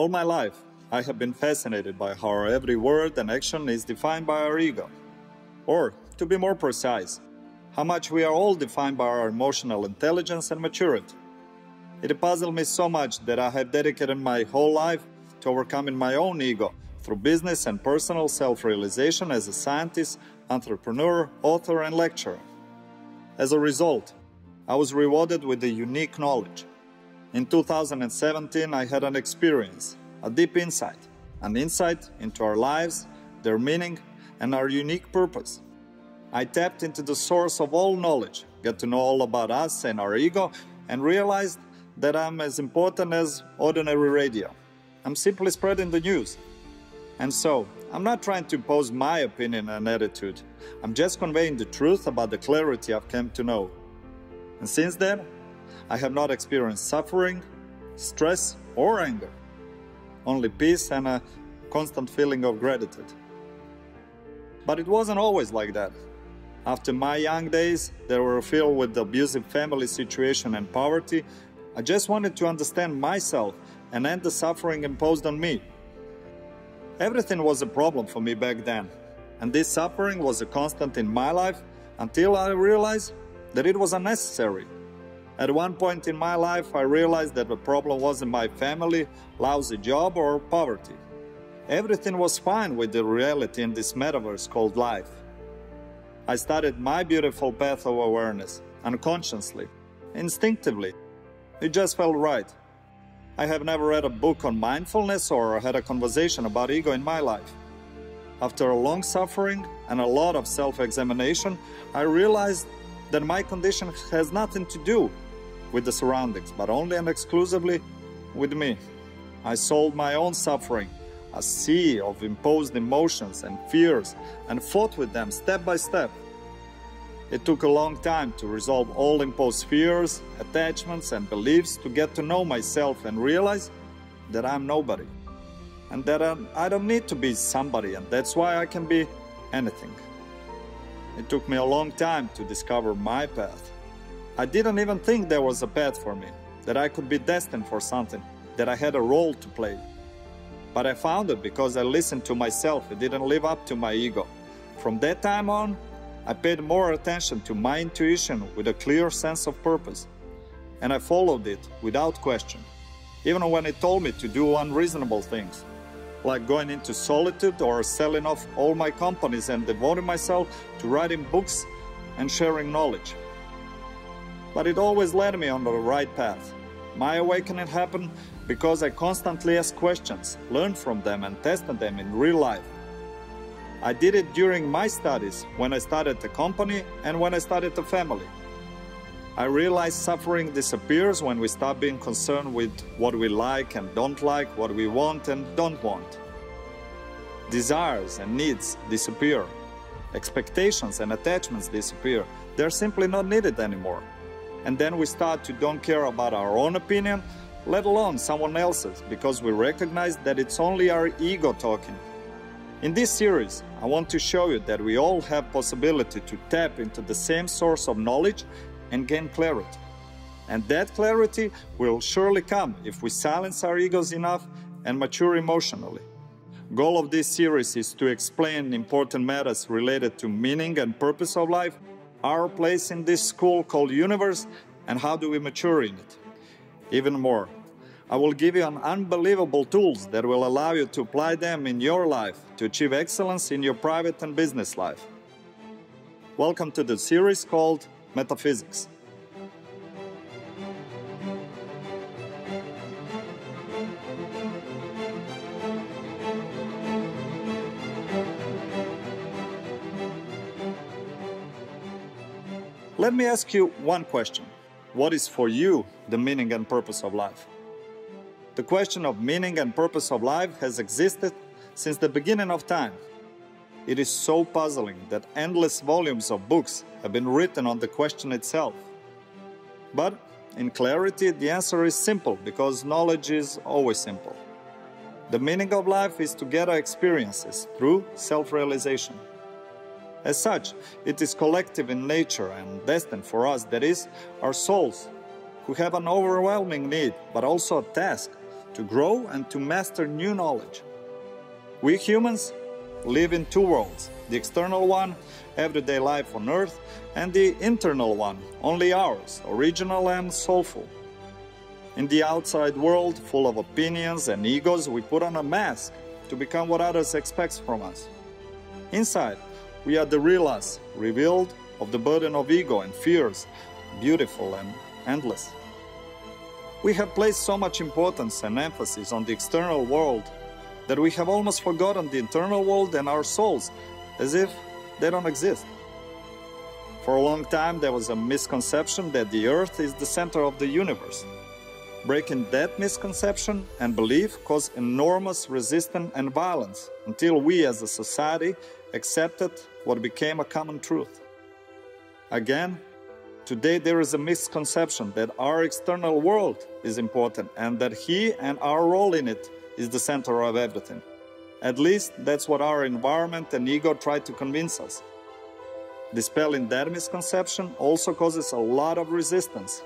All my life, I have been fascinated by how every word and action is defined by our ego. Or, to be more precise, how much we are all defined by our emotional intelligence and maturity. It puzzled me so much that I have dedicated my whole life to overcoming my own ego through business and personal self-realization as a scientist, entrepreneur, author, and lecturer. As a result, I was rewarded with a unique knowledge. In 2017, I had an experience, a deep insight, an insight into our lives, their meaning, and our unique purpose. I tapped into the source of all knowledge, got to know all about us and our ego, and realized that I'm as important as ordinary radio. I'm simply spreading the news. And so, I'm not trying to impose my opinion and attitude. I'm just conveying the truth about the clarity I've come to know. And since then, I have not experienced suffering, stress, or anger. Only peace and a constant feeling of gratitude. But it wasn't always like that. After my young days, that were filled with abusive family situation and poverty, I just wanted to understand myself and end the suffering imposed on me. Everything was a problem for me back then, and this suffering was a constant in my life until I realized that it was unnecessary. At one point in my life, I realized that the problem wasn't my family, lousy job, or poverty. Everything was fine with the reality in this metaverse called life. I started my beautiful path of awareness, unconsciously, instinctively. It just felt right. I have never read a book on mindfulness or had a conversation about ego in my life. After a long suffering and a lot of self-examination, I realized that my condition has nothing to do with the surroundings, but only and exclusively with me. I solved my own suffering, a sea of imposed emotions and fears, and fought with them step by step. It took a long time to resolve all imposed fears, attachments, and beliefs to get to know myself and realize that I'm nobody, and that I don't need to be somebody, and that's why I can be anything. It took me a long time to discover my path. I didn't even think there was a path for me, that I could be destined for something, that I had a role to play. But I found it because I listened to myself and didn't live up to my ego. From that time on, I paid more attention to my intuition with a clear sense of purpose. And I followed it without question, even when it told me to do unreasonable things, like going into solitude or selling off all my companies and devoting myself to writing books and sharing knowledge. But it always led me on the right path. My awakening happened because I constantly asked questions, learned from them, and tested them in real life. I did it during my studies, when I started the company and when I started the family. I realized suffering disappears when we stop being concerned with what we like and don't like, what we want and don't want. Desires and needs disappear. Expectations and attachments disappear. They're simply not needed anymore. And then we start to don't care about our own opinion, let alone someone else's, because we recognize that it's only our ego talking. In this series, I want to show you that we all have possibility to tap into the same source of knowledge and gain clarity. And that clarity will surely come if we silence our egos enough and mature emotionally. Goal of this series is to explain important matters related to meaning and purpose of life, our place in this school called universe, and how do we mature in it. Even more, I will give you an unbelievable tools that will allow you to apply them in your life to achieve excellence in your private and business life. Welcome to the series called Metaphysics. Let me ask you one question. What is for you the meaning and purpose of life? The question of meaning and purpose of life has existed since the beginning of time. It is so puzzling that endless volumes of books have been written on the question itself. But in clarity, the answer is simple because knowledge is always simple. The meaning of life is to get our experiences through self-realization. As such, it is collective in nature and destined for us, that is, our souls, who have an overwhelming need, but also a task, to grow and to master new knowledge. We humans live in two worlds, the external one, everyday life on earth, and the internal one, only ours, original and soulful. In the outside world, full of opinions and egos, we put on a mask to become what others expect from us. Inside, we are the real us, revealed of the burden of ego and fears, beautiful and endless. We have placed so much importance and emphasis on the external world that we have almost forgotten the internal world and our souls, as if they don't exist. For a long time, there was a misconception that the earth is the center of the universe. Breaking that misconception and belief caused enormous resistance and violence until we as a society accepted what became a common truth. Again, today there is a misconception that our external world is important and that he and our role in it is the center of everything. At least that's what our environment and ego try to convince us. Dispelling that misconception also causes a lot of resistance.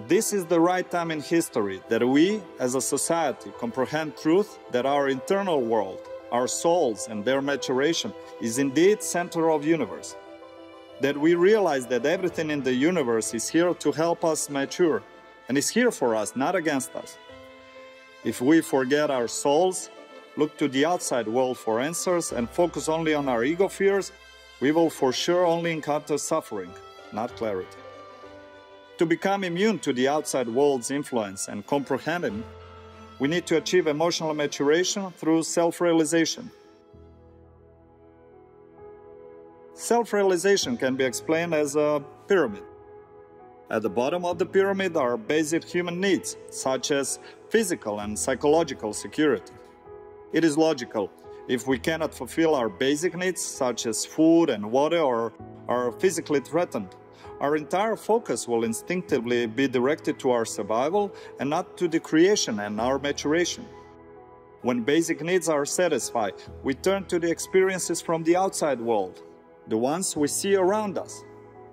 This is the right time in history that we, as a society, comprehend truth that our internal world, our souls and their maturation is indeed center of universe. That we realize that everything in the universe is here to help us mature and is here for us, not against us. If we forget our souls, look to the outside world for answers and focus only on our ego fears, we will for sure only encounter suffering, not clarity. To become immune to the outside world's influence and comprehend it, we need to achieve emotional maturation through self-realization. Self-realization can be explained as a pyramid. At the bottom of the pyramid are basic human needs, such as physical and psychological security. It is logical. If we cannot fulfill our basic needs, such as food and water, or are physically threatened, our entire focus will instinctively be directed to our survival and not to the creation and our maturation. When basic needs are satisfied, we turn to the experiences from the outside world, the ones we see around us.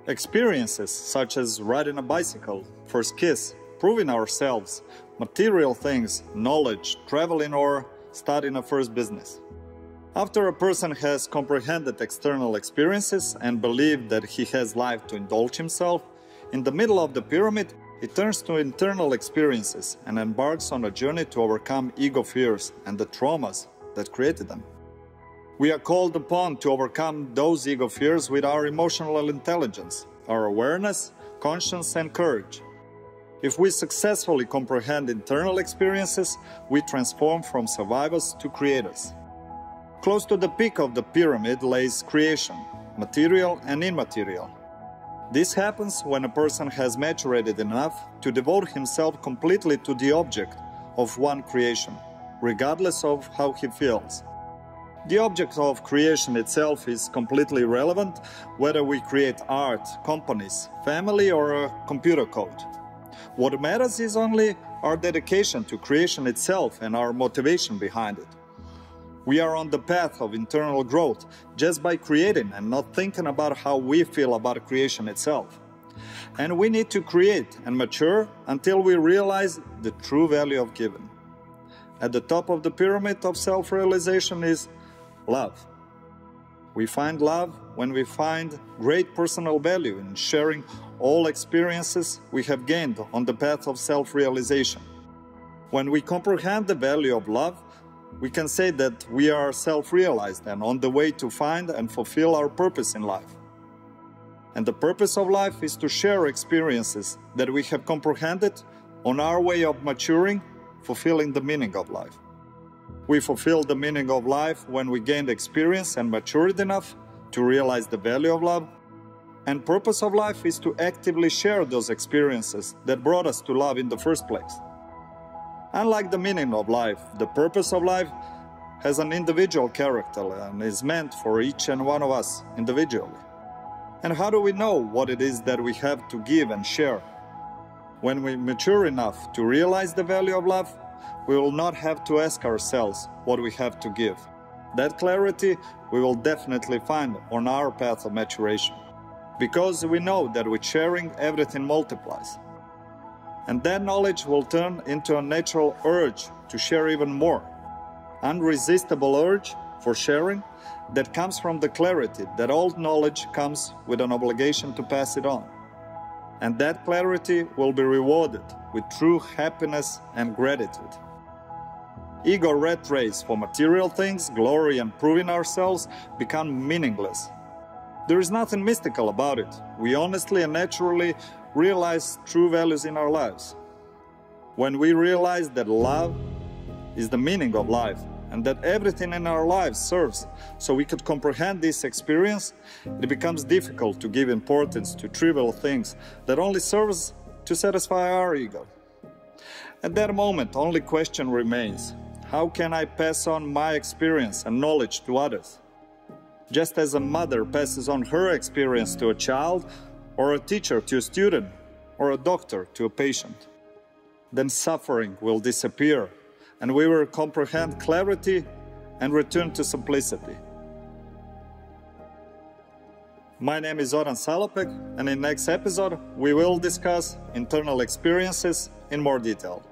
Experiences such as riding a bicycle, first kiss, proving ourselves, material things, knowledge, traveling, or starting a first business. After a person has comprehended external experiences and believed that he has life to indulge himself, in the middle of the pyramid, he turns to internal experiences and embarks on a journey to overcome ego fears and the traumas that created them. We are called upon to overcome those ego fears with our emotional intelligence, our awareness, conscience, and courage. If we successfully comprehend internal experiences, we transform from survivors to creators. Close to the peak of the pyramid lays creation, material and immaterial. This happens when a person has matured enough to devote himself completely to the object of one creation, regardless of how he feels. The object of creation itself is completely irrelevant, whether we create art, companies, family, or a computer code. What matters is only our dedication to creation itself and our motivation behind it. We are on the path of internal growth just by creating and not thinking about how we feel about creation itself. And we need to create and mature until we realize the true value of giving. At the top of the pyramid of self-realization is love. We find love when we find great personal value in sharing all experiences we have gained on the path of self-realization. When we comprehend the value of love, we can say that we are self-realized and on the way to find and fulfill our purpose in life. And the purpose of life is to share experiences that we have comprehended on our way of maturing, fulfilling the meaning of life. We fulfill the meaning of life when we gained experience and matured enough to realize the value of love. And purpose of life is to actively share those experiences that brought us to love in the first place. Unlike the meaning of life, the purpose of life has an individual character and is meant for each and one of us individually. And how do we know what it is that we have to give and share? When we mature enough to realize the value of love, we will not have to ask ourselves what we have to give. That clarity we will definitely find on our path of maturation, because we know that with sharing everything multiplies. And that knowledge will turn into a natural urge to share even more. Unresistible urge for sharing that comes from the clarity that all knowledge comes with an obligation to pass it on. And that clarity will be rewarded with true happiness and gratitude. Ego rat race for material things, glory and proving ourselves become meaningless. There is nothing mystical about it. We honestly and naturally realize true values in our lives. When we realize that love is the meaning of life and that everything in our lives serves so we could comprehend this experience, it becomes difficult to give importance to trivial things that only serves to satisfy our ego. At that moment, only question remains: how can I pass on my experience and knowledge to others? Just as a mother passes on her experience to a child, or a teacher to a student, or a doctor to a patient, then suffering will disappear and we will comprehend clarity and return to simplicity. My name is Zoran Salopek, and in the next episode we will discuss internal experiences in more detail.